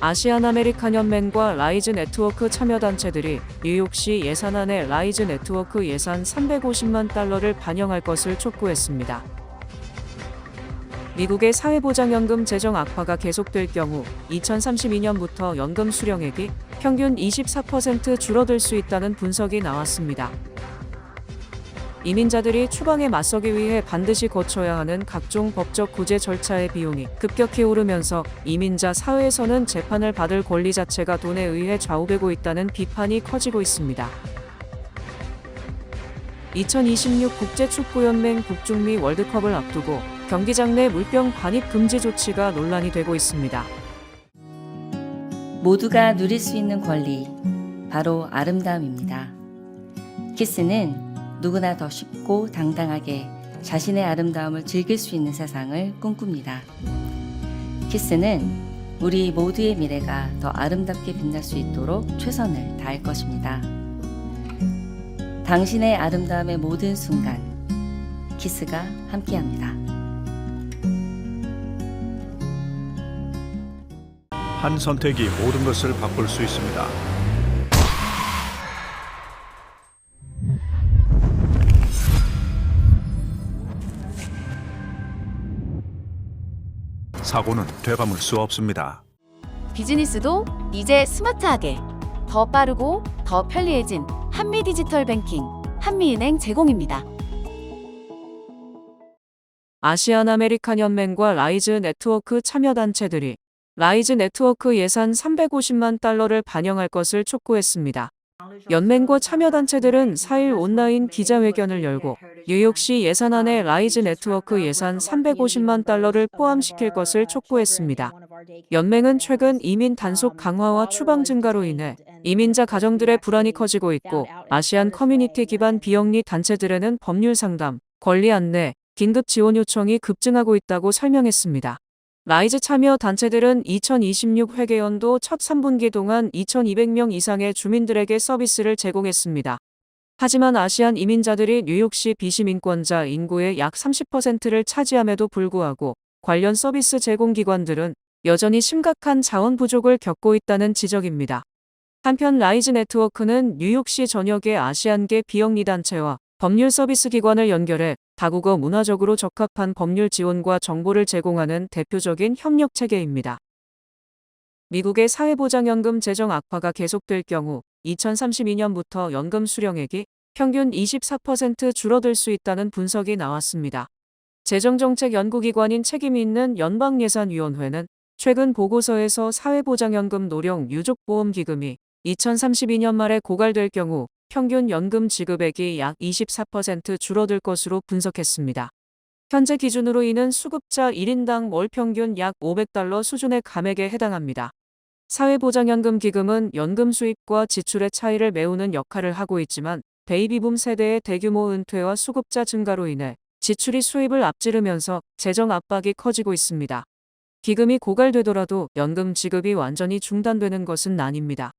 아시안 아메리칸 연맹과 라이즈 네트워크 참여단체들이 뉴욕시 예산안에 라이즈 네트워크 예산 350만 달러를 반영할 것을 촉구했습니다. 미국의 사회보장연금 재정 악화가 계속될 경우 2032년부터 연금 수령액이 평균 24% 줄어들 수 있다는 분석이 나왔습니다. 이민자들이 추방에 맞서기 위해 반드시 거쳐야 하는 각종 법적 구제 절차의 비용이 급격히 오르면서 이민자 사회에서는 재판을 받을 권리 자체가 돈에 의해 좌우되고 있다는 비판이 커지고 있습니다. 2026 국제축구연맹 북중미 월드컵을 앞두고 경기장 내 물병 반입 금지 조치가 논란이 되고 있습니다. 모두가 누릴 수 있는 권리, 바로 아름다움입니다. 키스는 누구나 더 쉽고 당당하게 자신의 아름다움을 즐길 수 있는 세상을 꿈꿉니다. 키스는 우리 모두의 미래가 더 아름답게 빛날 수 있도록 최선을 다할 것입니다. 당신의 아름다움의 모든 순간, 키스가 함께합니다. 한 선택이 모든 것을 바꿀 수 있습니다. 사고는 되감을 수 없습니다. 비즈니스도 이제 스마트하게 더 빠르고 더 편리해진 한미디지털 뱅킹 한미은행 제공입니다. 아시안 아메리칸 연맹과 라이즈 네트워크 참여단체들이 라이즈 네트워크 예산 350만 달러를 반영할 것을 촉구했습니다. 연맹과 참여단체들은 4일 온라인 기자회견을 열고 뉴욕시 예산안에 라이즈 네트워크 예산 350만 달러를 포함시킬 것을 촉구했습니다. 연맹은 최근 이민 단속 강화와 추방 증가로 인해 이민자 가정들의 불안이 커지고 있고 아시안 커뮤니티 기반 비영리 단체들에는 법률 상담, 권리 안내, 긴급 지원 요청이 급증하고 있다고 설명했습니다. 라이즈 참여 단체들은 2026 회계연도 첫 3분기 동안 2,200명 이상의 주민들에게 서비스를 제공했습니다. 하지만 아시안 이민자들이 뉴욕시 비시민권자 인구의 약 30%를 차지함에도 불구하고 관련 서비스 제공 기관들은 여전히 심각한 자원 부족을 겪고 있다는 지적입니다. 한편 라이즈 네트워크는 뉴욕시 전역의 아시안계 비영리 단체와 법률 서비스 기관을 연결해 다국어 문화적으로 적합한 법률 지원과 정보를 제공하는 대표적인 협력 체계입니다. 미국의 사회보장연금 재정 악화가 계속될 경우 2032년부터 연금 수령액이 평균 24% 줄어들 수 있다는 분석이 나왔습니다. 재정정책 연구기관인 책임 있는 연방예산위원회는 최근 보고서에서 사회보장연금 노령 유족보험기금이 2032년 말에 고갈될 경우 평균 연금 지급액이 약 24% 줄어들 것으로 분석했습니다. 현재 기준으로 이는 수급자 1인당 월 평균 약 500달러 수준의 감액에 해당합니다. 사회보장연금 기금은 연금 수입과 지출의 차이를 메우는 역할을 하고 있지만 베이비붐 세대의 대규모 은퇴와 수급자 증가로 인해 지출이 수입을 앞지르면서 재정 압박이 커지고 있습니다. 기금이 고갈되더라도 연금 지급이 완전히 중단되는 것은 아닙니다.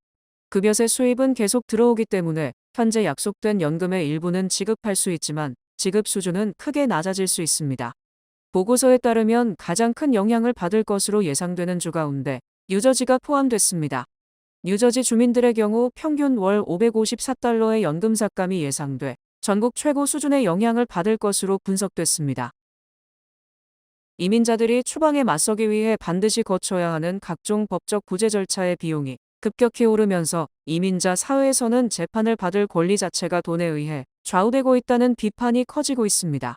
급여세 수입은 계속 들어오기 때문에 현재 약속된 연금의 일부는 지급할 수 있지만 지급 수준은 크게 낮아질 수 있습니다. 보고서에 따르면 가장 큰 영향을 받을 것으로 예상되는 주 가운데 뉴저지가 포함됐습니다. 뉴저지 주민들의 경우 평균 월 554달러의 연금 삭감이 예상돼 전국 최고 수준의 영향을 받을 것으로 분석됐습니다. 이민자들이 추방에 맞서기 위해 반드시 거쳐야 하는 각종 법적 구제 절차의 비용이 급격히 오르면서 이민자 사회에서는 재판을 받을 권리 자체가 돈에 의해 좌우되고 있다는 비판이 커지고 있습니다.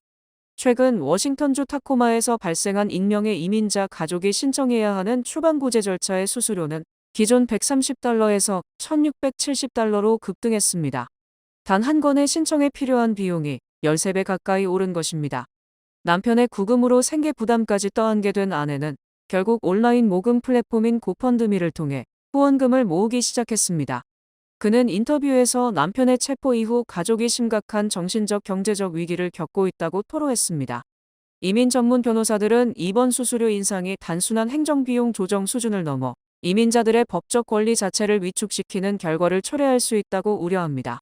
최근 워싱턴주 타코마에서 발생한 익명의 이민자 가족이 신청해야 하는 추방구제 절차의 수수료는 기존 130달러에서 1,670달러로 급등했습니다. 단 한 건의 신청에 필요한 비용이 13배 가까이 오른 것입니다. 남편의 구금으로 생계 부담까지 떠안게 된 아내는 결국 온라인 모금 플랫폼인 고펀드미를 통해 후원금을 모으기 시작했습니다. 그는 인터뷰에서 남편의 체포 이후 가족이 심각한 정신적 경제적 위기를 겪고 있다고 토로했습니다. 이민 전문 변호사들은 이번 수수료 인상이 단순한 행정비용 조정 수준을 넘어 이민자들의 법적 권리 자체를 위축시키는 결과를 초래할 수 있다고 우려합니다.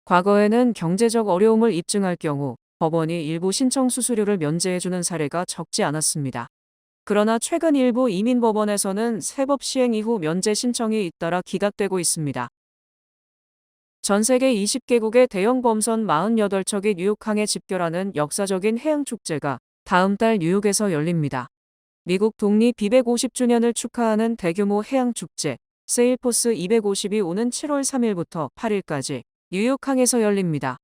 과거에는 경제적 어려움을 입증할 경우 법원이 일부 신청 수수료를 면제해주는 사례가 적지 않았습니다. 그러나 최근 일부 이민법원에서는 세법 시행 이후 면제 신청이 잇따라 기각되고 있습니다. 전 세계 20개국의 대형 범선 48척이 뉴욕항에 집결하는 역사적인 해양축제가 다음 달 뉴욕에서 열립니다. 미국 독립 250주년을 축하하는 대규모 해양축제 세일포스 250이 오는 7월 3일부터 8일까지 뉴욕항에서 열립니다.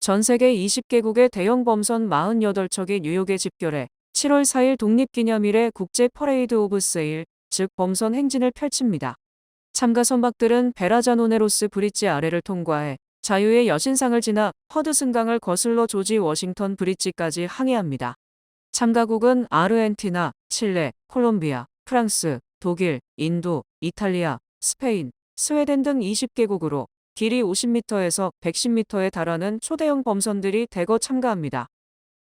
전 세계 20개국의 대형 범선 48척이 뉴욕에 집결해 7월 4일 독립기념일에 국제 퍼레이드 오브 세일, 즉 범선 행진을 펼칩니다. 참가 선박들은 베라자노네로스 브릿지 아래를 통과해 자유의 여신상을 지나 허드슨강을 거슬러 조지 워싱턴 브릿지까지 항해합니다. 참가국은 아르헨티나, 칠레, 콜롬비아, 프랑스, 독일, 인도, 이탈리아, 스페인, 스웨덴 등 20개국으로 길이 50m에서 110m에 달하는 초대형 범선들이 대거 참가합니다.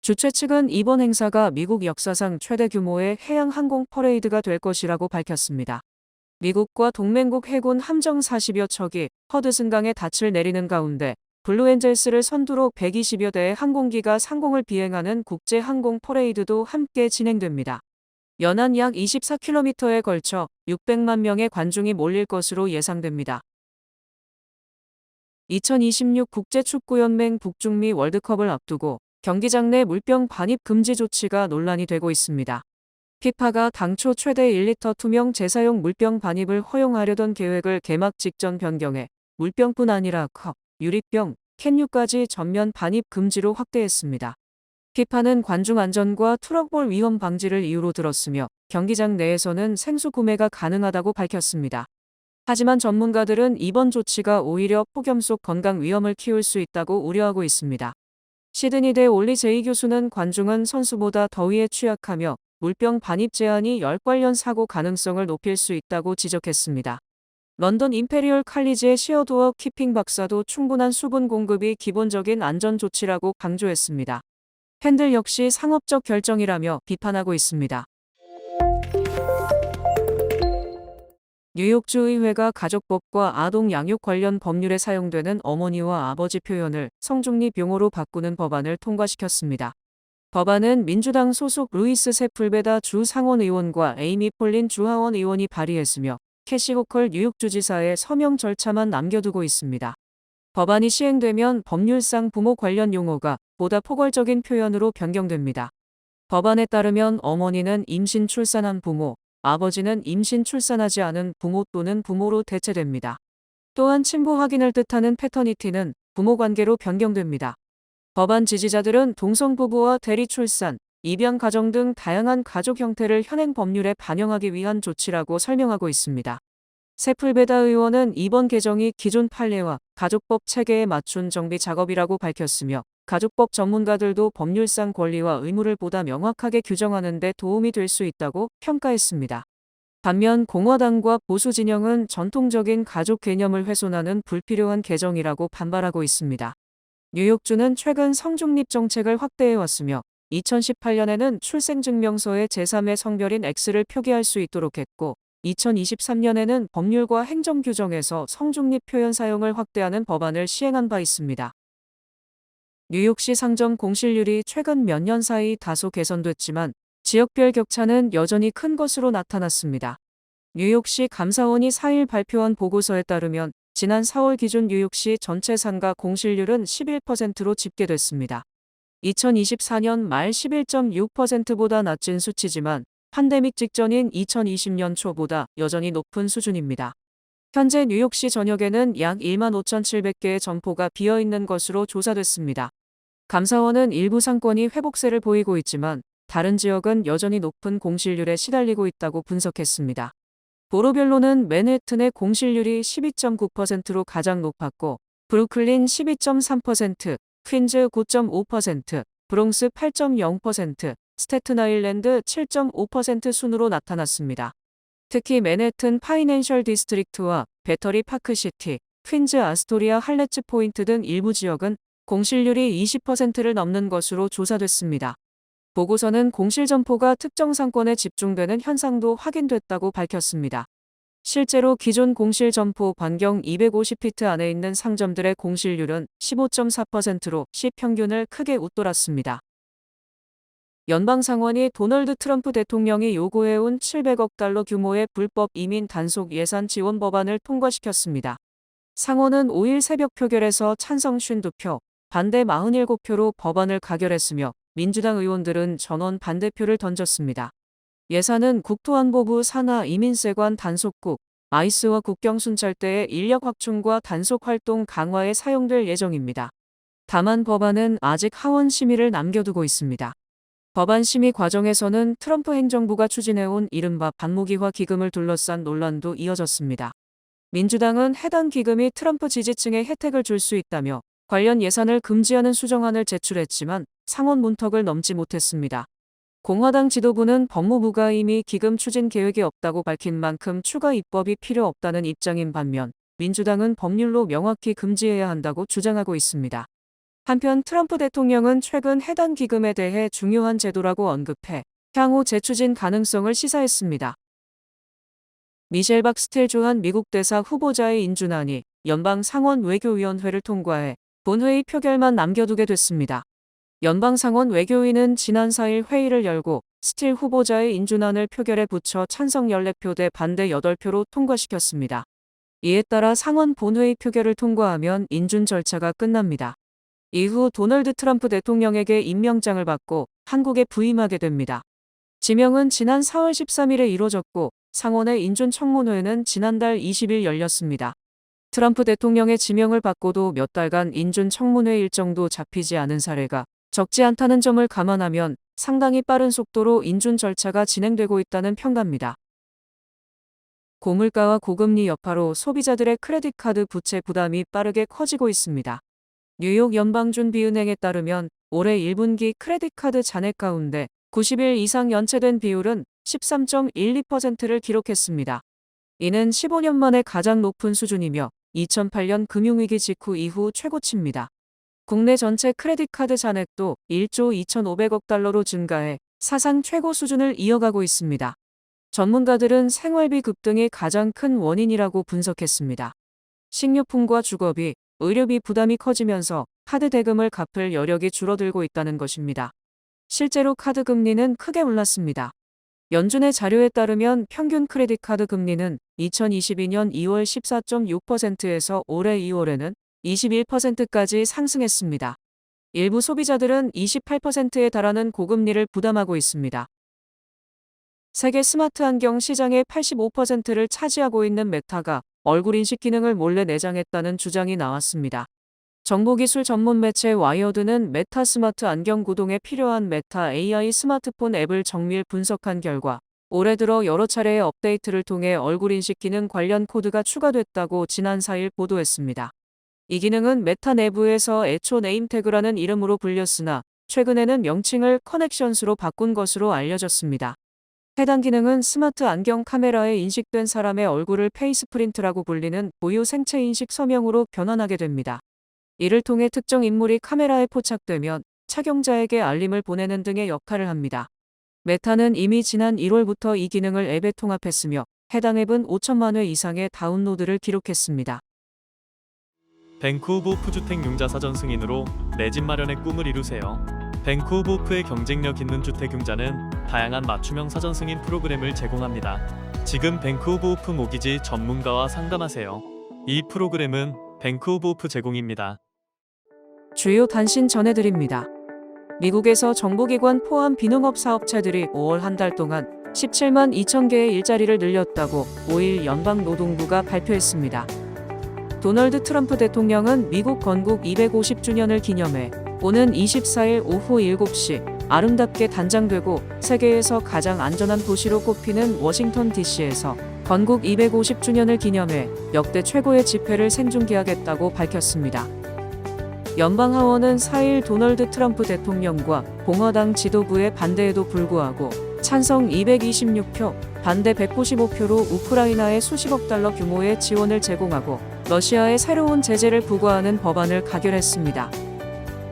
주최 측은 이번 행사가 미국 역사상 최대 규모의 해양 항공 퍼레이드가 될 것이라고 밝혔습니다. 미국과 동맹국 해군 함정 40여 척이 허드슨강에 닻을 내리는 가운데 블루엔젤스를 선두로 120여 대의 항공기가 상공을 비행하는 국제 항공 퍼레이드도 함께 진행됩니다. 연한 약 24km에 걸쳐 600만 명의 관중이 몰릴 것으로 예상됩니다. 2026 국제축구연맹 북중미 월드컵을 앞두고 경기장 내 물병 반입 금지 조치가 논란이 되고 있습니다. 피파가 당초 최대 1리터 투명 재사용 물병 반입을 허용하려던 계획을 개막 직전 변경해 물병뿐 아니라 컵, 유리병, 캔유까지 전면 반입 금지로 확대했습니다. 피파는 관중 안전과 트러블 위험 방지를 이유로 들었으며 경기장 내에서는 생수 구매가 가능하다고 밝혔습니다. 하지만 전문가들은 이번 조치가 오히려 폭염 속 건강 위험을 키울 수 있다고 우려하고 있습니다. 시드니대 올리 제이 교수는 관중은 선수보다 더위에 취약하며 물병 반입 제한이 열 관련 사고 가능성을 높일 수 있다고 지적했습니다. 런던 임페리얼 칼리지의 시어도어 키핑 박사도 충분한 수분 공급이 기본적인 안전 조치라고 강조했습니다. 팬들 역시 상업적 결정이라며 비판하고 있습니다. 뉴욕주 의회가 가족법과 아동 양육 관련 법률에 사용되는 어머니와 아버지 표현을 성중립 용어로 바꾸는 법안을 통과시켰습니다. 법안은 민주당 소속 루이스 세풀베다 주 상원의원과 에이미 폴린 주 하원 의원이 발의했으며 캐시 호컬 뉴욕주지사의 서명 절차만 남겨두고 있습니다. 법안이 시행되면 법률상 부모 관련 용어가 보다 포괄적인 표현으로 변경됩니다. 법안에 따르면 어머니는 임신 출산한 부모, 아버지는 임신 출산하지 않은 부모 또는 부모로 대체됩니다. 또한 친부 확인을 뜻하는 패터니티는 부모 관계로 변경됩니다. 법안 지지자들은 동성부부와 대리 출산, 입양 가정 등 다양한 가족 형태를 현행 법률에 반영하기 위한 조치라고 설명하고 있습니다. 세풀베다 의원은 이번 개정이 기존 판례와 가족법 체계에 맞춘 정비 작업이라고 밝혔으며 가족법 전문가들도 법률상 권리와 의무를 보다 명확하게 규정하는 데 도움이 될 수 있다고 평가했습니다. 반면 공화당과 보수 진영은 전통적인 가족 개념을 훼손하는 불필요한 개정이라고 반발하고 있습니다. 뉴욕주는 최근 성중립 정책을 확대해왔으며 2018년에는 출생증명서에 제3의 성별인 X를 표기할 수 있도록 했고 2023년에는 법률과 행정규정에서 성중립 표현 사용을 확대하는 법안을 시행한 바 있습니다. 뉴욕시 상점 공실률이 최근 몇 년 사이 다소 개선됐지만 지역별 격차는 여전히 큰 것으로 나타났습니다. 뉴욕시 감사원이 4일 발표한 보고서에 따르면 지난 4월 기준 뉴욕시 전체 상가 공실률은 11%로 집계됐습니다. 2024년 말 11.6%보다 낮은 수치지만 팬데믹 직전인 2020년 초보다 여전히 높은 수준입니다. 현재 뉴욕시 전역에는 약 15,700개의 점포가 비어있는 것으로 조사됐습니다. 감사원은 일부 상권이 회복세를 보이고 있지만 다른 지역은 여전히 높은 공실률에 시달리고 있다고 분석했습니다. 도로별로는 맨해튼의 공실률이 12.9%로 가장 높았고 브루클린 12.3%, 퀸즈 9.5%, 브롱스 8.0%, 스태튼 아일랜드 7.5% 순으로 나타났습니다. 특히 맨해튼 파이낸셜 디스트릭트와 배터리 파크시티, 퀸즈 아스토리아 할레츠 포인트 등 일부 지역은 공실률이 20%를 넘는 것으로 조사됐습니다. 보고서는 공실 점포가 특정 상권에 집중되는 현상도 확인됐다고 밝혔습니다. 실제로 기존 공실 점포 반경 250피트 안에 있는 상점들의 공실률은 15.4%로 시 평균을 크게 웃돌았습니다. 연방상원이 도널드 트럼프 대통령이 요구해온 700억 달러 규모의 불법 이민 단속 예산 지원 법안을 통과시켰습니다. 상원은 5일 새벽 표결에서 찬성 52표, 반대 47표로 법안을 가결했으며 민주당 의원들은 전원 반대표를 던졌습니다. 예산은 국토안보부 산하 이민세관 단속국, 아이스와 국경순찰대의 인력 확충과 단속 활동 강화에 사용될 예정입니다. 다만 법안은 아직 하원 심의를 남겨두고 있습니다. 법안 심의 과정에서는 트럼프 행정부가 추진해온 이른바 반무기화 기금을 둘러싼 논란도 이어졌습니다. 민주당은 해당 기금이 트럼프 지지층에 혜택을 줄 수 있다며 관련 예산을 금지하는 수정안을 제출했지만 상원 문턱을 넘지 못했습니다. 공화당 지도부는 법무부가 이미 기금 추진 계획이 없다고 밝힌 만큼 추가 입법이 필요 없다는 입장인 반면 민주당은 법률로 명확히 금지해야 한다고 주장하고 있습니다. 한편 트럼프 대통령은 최근 해당 기금에 대해 중요한 제도라고 언급해 향후 재추진 가능성을 시사했습니다. 미셸 박스텔 주한 미국 대사 후보자의 인준안이 연방 상원 외교위원회를 통과해 본회의 표결만 남겨두게 됐습니다. 연방 상원 외교위는 지난 4일 회의를 열고 스틸 후보자의 인준안을 표결에 붙여 찬성 14표 대 반대 8표로 통과시켰습니다. 이에 따라 상원 본회의 표결을 통과하면 인준 절차가 끝납니다. 이후 도널드 트럼프 대통령에게 임명장을 받고 한국에 부임하게 됩니다. 지명은 지난 4월 13일에 이뤄졌고 상원의 인준 청문회는 지난달 20일 열렸습니다. 트럼프 대통령의 지명을 받고도 몇 달간 인준 청문회 일정도 잡히지 않은 사례가 적지 않다는 점을 감안하면 상당히 빠른 속도로 인준 절차가 진행되고 있다는 평가입니다. 고물가와 고금리 여파로 소비자들의 크레딧 카드 부채 부담이 빠르게 커지고 있습니다. 뉴욕 연방준비은행에 따르면 올해 1분기 크레딧 카드 잔액 가운데 90일 이상 연체된 비율은 13.12%를 기록했습니다. 이는 15년 만에 가장 높은 수준이며 2008년 금융위기 직후 이후 최고치입니다. 국내 전체 크레딧 카드 잔액도 1조 2,500억 달러로 증가해 사상 최고 수준을 이어가고 있습니다. 전문가들은 생활비 급등이 가장 큰 원인이라고 분석했습니다. 식료품과 주거비, 의료비 부담이 커지면서 카드 대금을 갚을 여력이 줄어들고 있다는 것입니다. 실제로 카드 금리는 크게 올랐습니다. 연준의 자료에 따르면 평균 크레딧 카드 금리는 2022년 2월 14.6%에서 올해 2월에는 21%까지 상승했습니다. 일부 소비자들은 28%에 달하는 고금리를 부담하고 있습니다. 세계 스마트 안경 시장의 85%를 차지하고 있는 메타가 얼굴 인식 기능을 몰래 내장했다는 주장이 나왔습니다. 정보기술 전문 매체 와이어드는 메타 스마트 안경 구동에 필요한 메타 AI 스마트폰 앱을 정밀 분석한 결과 올해 들어 여러 차례의 업데이트를 통해 얼굴 인식 기능 관련 코드가 추가됐다고 지난 4일 보도했습니다. 이 기능은 메타 내부에서 애초 네임태그라는 이름으로 불렸으나 최근에는 명칭을 커넥션스로 바꾼 것으로 알려졌습니다. 해당 기능은 스마트 안경 카메라에 인식된 사람의 얼굴을 페이스 프린트라고 불리는 고유 생체 인식 서명으로 변환하게 됩니다. 이를 통해 특정 인물이 카메라에 포착되면 착용자에게 알림을 보내는 등의 역할을 합니다. 메타는 이미 지난 1월부터 이 기능을 앱에 통합했으며 해당 앱은 5천만 회 이상의 다운로드를 기록했습니다. 밴쿠버 푸주택 융자 사전 승인으로 내 집 마련의 꿈을 이루세요. 밴쿠버프의 경쟁력 있는 주택융자는 다양한 맞춤형 사전 승인 프로그램을 제공합니다. 지금 밴쿠버프 모기지 전문가와 상담하세요. 이 프로그램은 밴쿠버프 제공입니다. 주요 단신 전해드립니다. 미국에서 정보기관 포함 비농업 사업체들이 5월 한 달 동안 17만 2천 개의 일자리를 늘렸다고 5일 연방노동부가 발표했습니다. 도널드 트럼프 대통령은 미국 건국 250주년을 기념해 오는 24일 오후 7시 아름답게 단장되고 세계에서 가장 안전한 도시로 꼽히는 워싱턴 DC에서 건국 250주년을 기념해 역대 최고의 집회를 생중계하겠다고 밝혔습니다. 연방하원은 4일 도널드 트럼프 대통령과 공화당 지도부의 반대에도 불구하고 찬성 226표, 반대 195표로 우크라이나에 수십억 달러 규모의 지원을 제공하고 러시아에 새로운 제재를 부과하는 법안을 가결했습니다.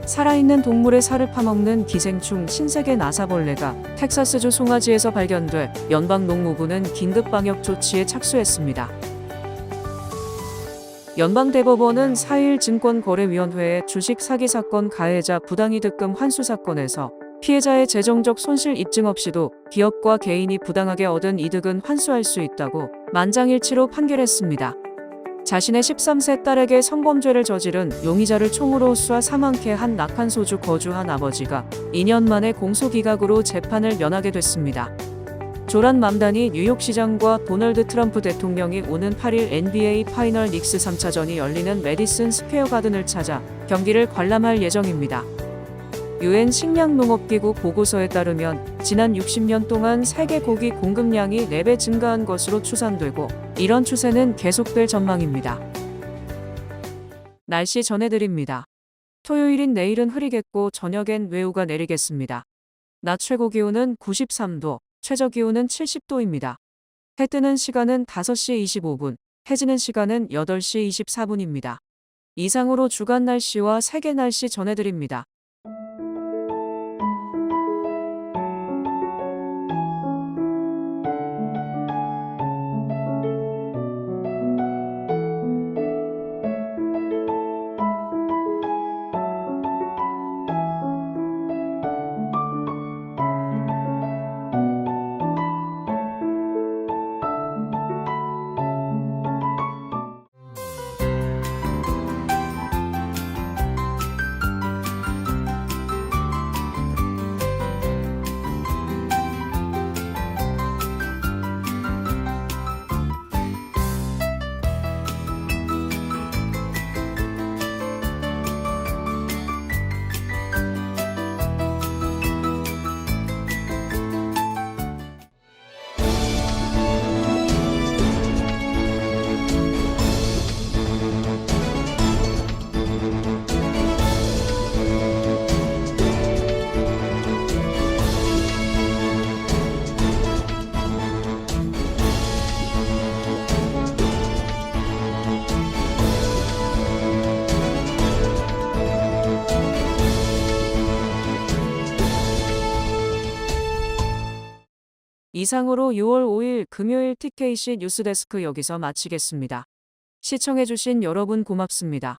살아있는 동물의 살을 파먹는 기생충 신세계 나사벌레가 텍사스주 송아지에서 발견돼 연방농무부는 긴급 방역 조치에 착수했습니다. 연방대법원은 4일 증권거래위원회의 주식 사기 사건 가해자 부당이득금 환수 사건에서 피해자의 재정적 손실 입증 없이도 기업과 개인이 부당하게 얻은 이득은 환수할 수 있다고 만장일치로 판결했습니다. 자신의 13세 딸에게 성범죄를 저지른 용의자를 총으로 쏴 사망케 한 낙한소주 거주한 아버지가 2년 만에 공소기각으로 재판을 면하게 됐습니다. 조란 맘단이 뉴욕시장과 도널드 트럼프 대통령이 오는 8일 NBA 파이널 닉스 3차전이 열리는 매디슨 스퀘어 가든을 찾아 경기를 관람할 예정입니다. 유엔 식량농업기구 보고서에 따르면 지난 60년 동안 세계 고기 공급량이 4배 증가한 것으로 추산되고 이런 추세는 계속될 전망입니다. 날씨 전해드립니다. 토요일인 내일은 흐리겠고 저녁엔 외우가 내리겠습니다. 낮 최고 기온은 93도, 최저 기온은 70도입니다. 해 뜨는 시간은 5시 25분, 해 지는 시간은 8시 24분입니다. 이상으로 주간 날씨와 세계 날씨 전해드립니다. 이상으로 6월 5일 금요일 TKC 뉴스데스크 여기서 마치겠습니다. 시청해주신 여러분 고맙습니다.